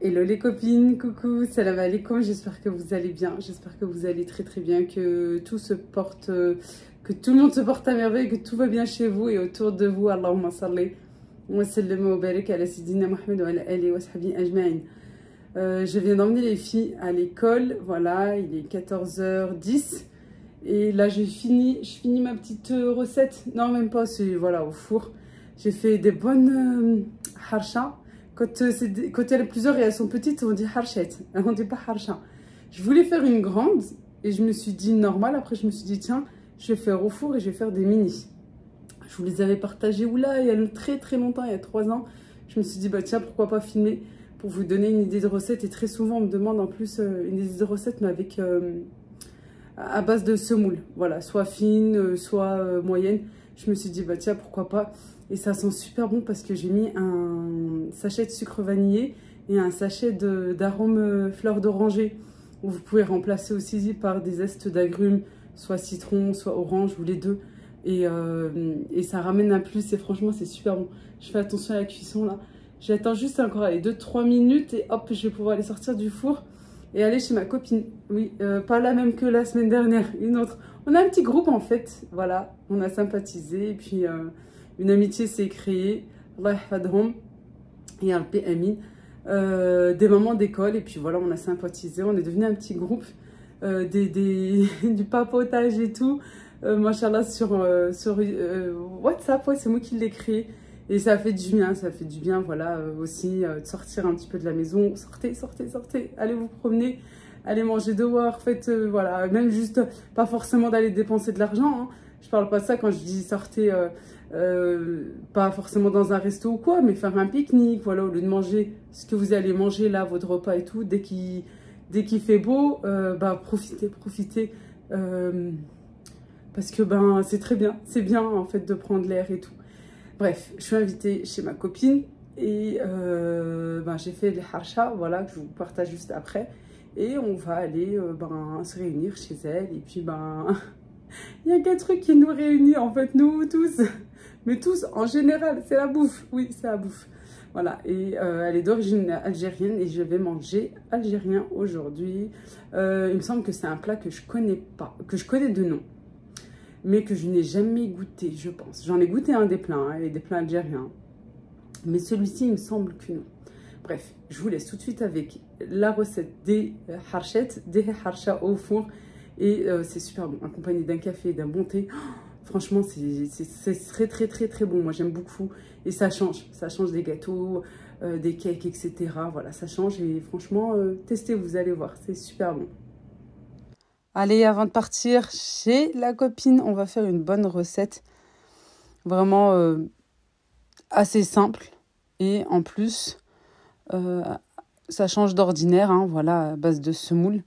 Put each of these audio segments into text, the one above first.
Hello les copines, coucou, salam alaikum, j'espère que vous allez bien, j'espère que vous allez très très bien, que tout se porte, que tout le monde se porte à merveille, que tout va bien chez vous et autour de vous. Allahumma salli wa sallim wa barik ala Sayyidina Muhammad wa ala alihi wa sahbihi ajma'in. Je viens d'emmener les filles à l'école, voilà, il est 14h10 et là je finis ma petite recette, non même pas, c'est voilà au four. J'ai fait des bonnes harsha. Quand il y en a plusieurs et elles sont petites, on dit harchette, on dit pas harsha. Je voulais faire une grande et je me suis dit normal. Après, je me suis dit tiens, je vais faire au four et je vais faire des mini. Je vous les avais partagées il y a très très longtemps, il y a 3 ans. Je me suis dit bah tiens, pourquoi pas filmer pour vous donner une idée de recette. Et très souvent, on me demande en plus une idée de recette, mais avec à base de semoule. Voilà, soit fine, soit moyenne. Je me suis dit bah tiens, pourquoi pas. Et ça sent super bon parce que j'ai mis un sachet de sucre vanillé et un sachet d'arôme fleur d'oranger. Vous pouvez remplacer aussi par des zestes d'agrumes, soit citron, soit orange ou les deux. Et ça ramène un plus et franchement c'est super bon. Je fais attention à la cuisson là. J'attends juste encore 2-3 minutes et hop, je vais pouvoir les sortir du four et aller chez ma copine. Oui, pas la même que la semaine dernière, une autre. On a un petit groupe en fait, voilà. On a sympathisé et puis... une amitié s'est créée, Allah yahfadhom, et un PMI, des mamans d'école, et puis voilà, on a sympathisé, on est devenu un petit groupe, du papotage et tout, machallah, sur WhatsApp, ouais, c'est moi qui l'ai créé, et ça fait du bien, voilà, aussi, de sortir un petit peu de la maison, sortez, allez vous promener, allez manger dehors, faites, voilà, même juste, pas forcément d'aller dépenser de l'argent, hein. Je parle pas de ça quand je dis sortez, pas forcément dans un resto ou quoi, mais faire un pique-nique, voilà, au lieu de manger ce que vous allez manger là, votre repas et tout, dès qu'il fait beau, bah profitez, parce que ben c'est très bien, c'est bien en fait de prendre l'air et tout. Bref, je suis invitée chez ma copine et ben, j'ai fait les harsha, voilà, que je vous partage juste après, et on va aller ben, se réunir chez elle et puis ben... Il y a qu'un truc qui nous réunit, en fait, nous tous. Mais tous, en général, c'est la bouffe. Oui, c'est la bouffe. Voilà, et elle est d'origine algérienne et je vais manger algérien aujourd'hui. Il me semble que c'est un plat que je connais pas, que je connais de nom, mais que je n'ai jamais goûté, je pense. J'en ai goûté un des plats, hein, et des plats algériens. Mais celui-ci, il me semble que non. Bref, je vous laisse tout de suite avec la recette des harchettes, des harsha au four. Et c'est super bon, accompagné d'un café, d'un bon thé. Oh, franchement, c'est très bon. Moi, j'aime beaucoup. Et ça change des gâteaux, des cakes, etc. Voilà, ça change. Et franchement, testez, vous allez voir, c'est super bon. Allez, avant de partir chez la copine, on va faire une bonne recette. Vraiment assez simple. Et en plus, ça change d'ordinaire. Hein, voilà, à base de semoule.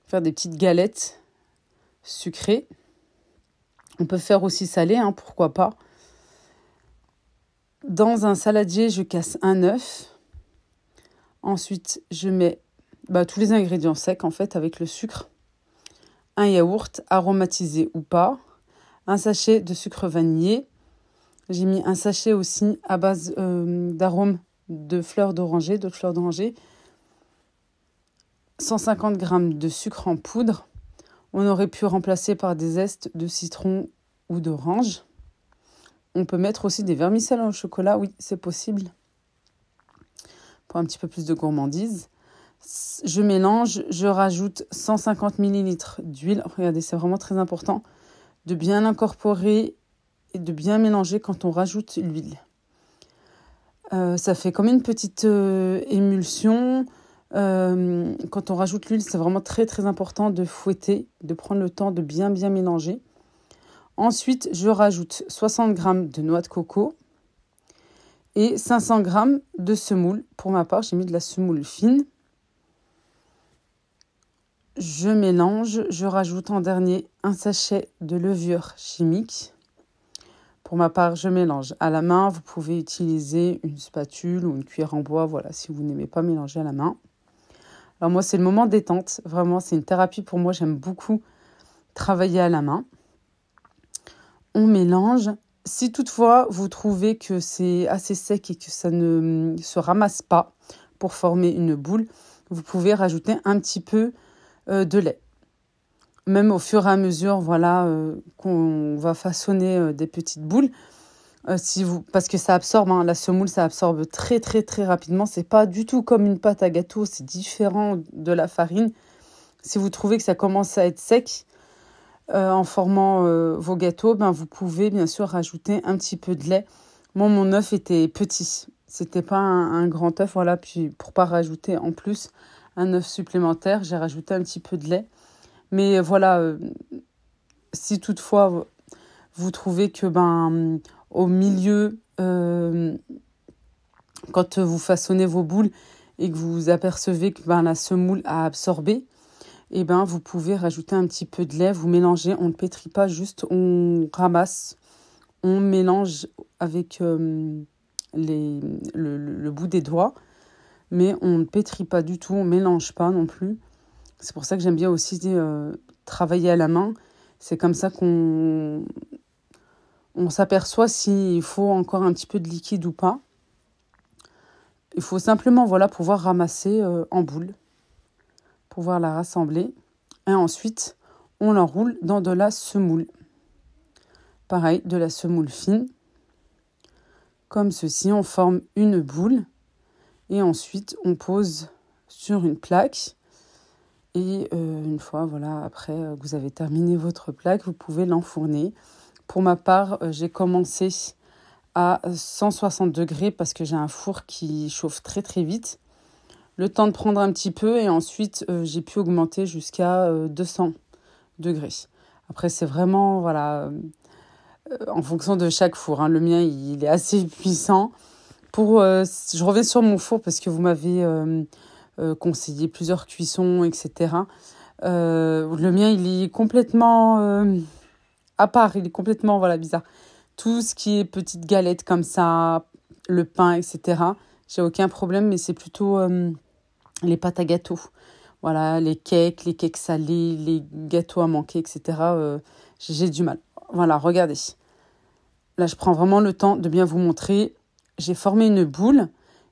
Faire des petites galettes sucré. On peut faire aussi salé, hein, pourquoi pas. Dans un saladier, je casse un œuf. Ensuite, je mets tous les ingrédients secs, en fait, avec le sucre. Un yaourt, aromatisé ou pas. Un sachet de sucre vanillé. J'ai mis un sachet aussi à base d'arôme de fleurs d'oranger, 150 g de sucre en poudre. On aurait pu remplacer par des zestes de citron ou d'orange. On peut mettre aussi des vermicelles au chocolat, oui, c'est possible. Pour un petit peu plus de gourmandise. Je mélange, je rajoute 150 ml d'huile. Regardez, c'est vraiment très important de bien l'incorporer et de bien mélanger quand on rajoute l'huile. Ça fait comme une petite émulsion. Quand on rajoute l'huile, c'est vraiment très important de fouetter, de prendre le temps de bien mélanger. Ensuite, je rajoute 60 g de noix de coco et 500 g de semoule. Pour ma part, j'ai mis de la semoule fine. Je mélange, je rajoute en dernier un sachet de levure chimique. Pour ma part, je mélange à la main. Vous pouvez utiliser une spatule ou une cuillère en bois, voilà, si vous n'aimez pas mélanger à la main. Alors moi, c'est le moment détente. Vraiment, c'est une thérapie pour moi. J'aime beaucoup travailler à la main. On mélange. Si toutefois, vous trouvez que c'est assez sec et que ça ne se ramasse pas, pour former une boule, vous pouvez rajouter un petit peu de lait. Même au fur et à mesure, voilà, qu'on va façonner des petites boules, parce que ça absorbe, hein, la semoule, ça absorbe très très très rapidement. C'est pas du tout comme une pâte à gâteau, c'est différent de la farine. Si vous trouvez que ça commence à être sec en formant vos gâteaux, ben vous pouvez bien sûr rajouter un petit peu de lait. Moi, mon œuf était petit, c'était pas un grand œuf, voilà. Puis pour pas rajouter en plus un œuf supplémentaire, j'ai rajouté un petit peu de lait. Mais voilà, si toutefois vous trouvez que au milieu, quand vous façonnez vos boules et que vous apercevez que la semoule a absorbé, et vous pouvez rajouter un petit peu de lait, vous mélangez, on ne pétrit pas, juste on ramasse, on mélange avec le bout des doigts, mais on ne pétrit pas du tout, on ne mélange pas non plus. C'est pour ça que j'aime bien aussi travailler à la main. C'est comme ça qu'on s'aperçoit s'il faut encore un petit peu de liquide ou pas. Il faut simplement pouvoir ramasser en boule, pouvoir la rassembler. Et ensuite, on l'enroule dans de la semoule. Pareil, de la semoule fine. Comme ceci, on forme une boule. Et ensuite, on pose sur une plaque. Et une fois, après que vous avez terminé votre plaque, vous pouvez l'enfourner. Pour ma part, j'ai commencé à 160 degrés parce que j'ai un four qui chauffe très très vite. Le temps de prendre un petit peu et ensuite, j'ai pu augmenter jusqu'à 200 degrés. Après, c'est vraiment, en fonction de chaque four, hein. Le mien, il est assez puissant. Je reviens sur mon four parce que vous m'avez conseillé plusieurs cuissons, etc. Le mien, il est complètement à part, il est complètement bizarre. Tout ce qui est petites galettes comme ça, le pain, etc., j'ai aucun problème, mais c'est plutôt les pâtes à gâteaux. Voilà, les cakes salés, les gâteaux à manquer, etc. J'ai du mal. Voilà, regardez. Là, je prends vraiment le temps de bien vous montrer. J'ai formé une boule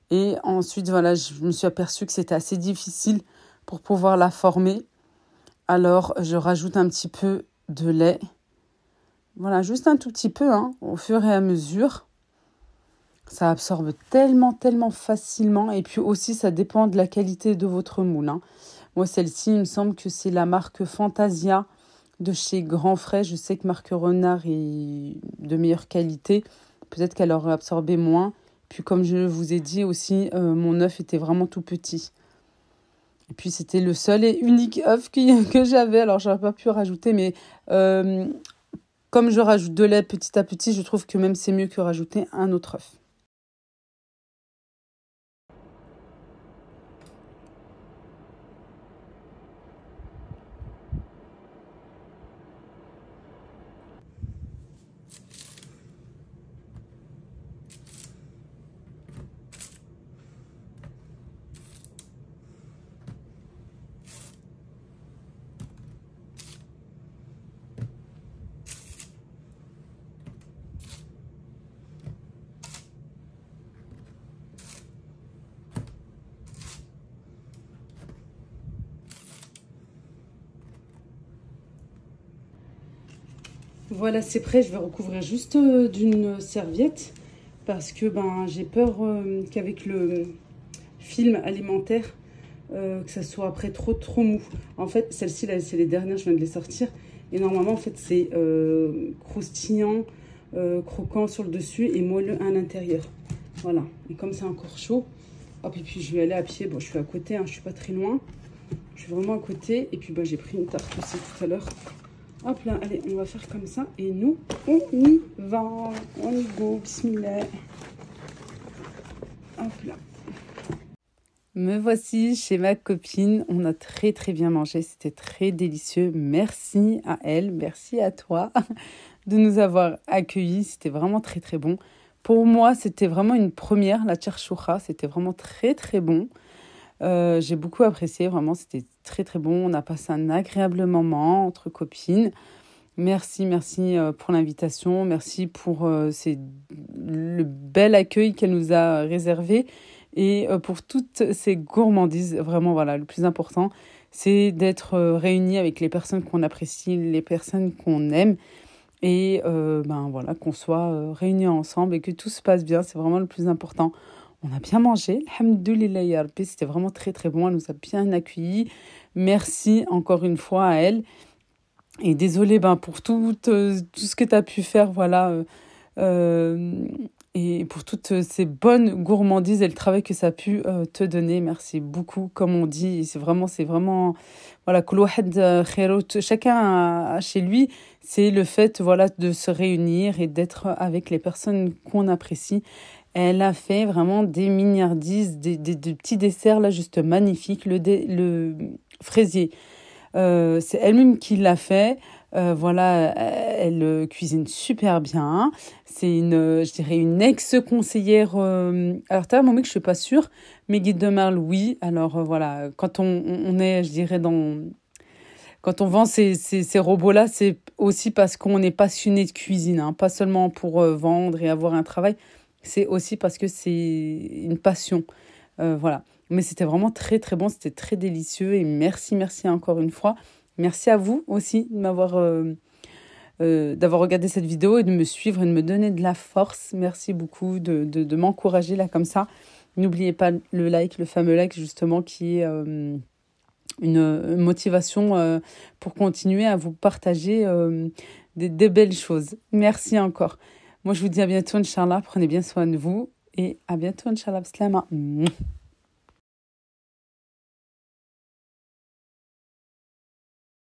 et ensuite, je me suis aperçue que c'était assez difficile pour pouvoir la former. Alors, je rajoute un petit peu de lait. Voilà, juste un tout petit peu, hein, au fur et à mesure. Ça absorbe tellement, tellement facilement. Et puis aussi, ça dépend de la qualité de votre moule, hein. Moi, celle-ci, il me semble que c'est la marque Fantasia de chez Grand Frais. Je sais que marque Renard est de meilleure qualité. Peut-être qu'elle aurait absorbé moins. Puis comme je vous ai dit aussi, mon œuf était vraiment tout petit. Et puis c'était le seul et unique œuf que j'avais. Alors, je n'aurais pas pu rajouter, mais comme je rajoute de lait petit à petit, je trouve que même c'est mieux que rajouter un autre œuf. Voilà, c'est prêt. Je vais recouvrir juste d'une serviette parce que j'ai peur qu'avec le film alimentaire, que ça soit après trop mou. En fait, celle-ci, là, c'est les dernières, je viens de les sortir. Et normalement, en fait, c'est croustillant, croquant sur le dessus et moelleux à l'intérieur. Voilà. Et comme c'est encore chaud, hop, et puis je vais aller à pied. Bon, je suis à côté, hein, je suis pas très loin. Je suis vraiment à côté. Et puis, j'ai pris une tarte aussi tout à l'heure. Hop là, allez, on va faire comme ça. Et nous, on y va. On y go, bismillah. Hop là. Me voici chez ma copine. On a très très bien mangé. C'était très délicieux. Merci à elle, merci à toi de nous avoir accueillis. C'était vraiment très très bon. Pour moi, c'était vraiment une première. La tcharchoura, c'était vraiment très très bon. J'ai beaucoup apprécié, vraiment, c'était très très bon. On a passé un agréable moment entre copines. Merci pour l'invitation. Merci pour le bel accueil qu'elle nous a réservé. Et pour toutes ces gourmandises, vraiment, voilà, le plus important, c'est d'être réunis avec les personnes qu'on apprécie, les personnes qu'on aime. Et voilà, qu'on soit réunis ensemble et que tout se passe bien, c'est vraiment le plus important. On a bien mangé, alhamdoulilah ya Rabbi, c'était vraiment très très bon, elle nous a bien accueillis. Merci encore une fois à elle. Et désolée pour tout ce que tu as pu faire, voilà, et pour toutes ces bonnes gourmandises et le travail que ça a pu te donner. Merci beaucoup, comme on dit. C'est vraiment, voilà, كل واحد خيره. Chacun chez lui, c'est le fait, voilà, de se réunir et d'être avec les personnes qu'on apprécie. Elle a fait vraiment des mignardises, des petits desserts, là, juste magnifiques. Le fraisier. C'est elle-même qui l'a fait. Voilà, elle cuisine super bien. C'est je dirais, une ex-conseillère. Alors, t'as un moment que je suis pas sûre, mais guide de Marle, oui. Alors, voilà, quand on est, je dirais, quand on vend ces robots-là, c'est aussi parce qu'on est passionné de cuisine, hein, pas seulement pour vendre et avoir un travail. C'est aussi parce que c'est une passion. Voilà. Mais c'était vraiment très, très bon. C'était très délicieux. Et merci encore une fois. Merci à vous aussi de d'avoir regardé cette vidéo et de me suivre et de me donner de la force. Merci beaucoup de m'encourager là comme ça. N'oubliez pas le like, le fameux like justement qui est une motivation pour continuer à vous partager des belles choses. Merci encore. Moi, je vous dis à bientôt, Inch'Allah. Prenez bien soin de vous et à bientôt, Inch'Allah. Bislama.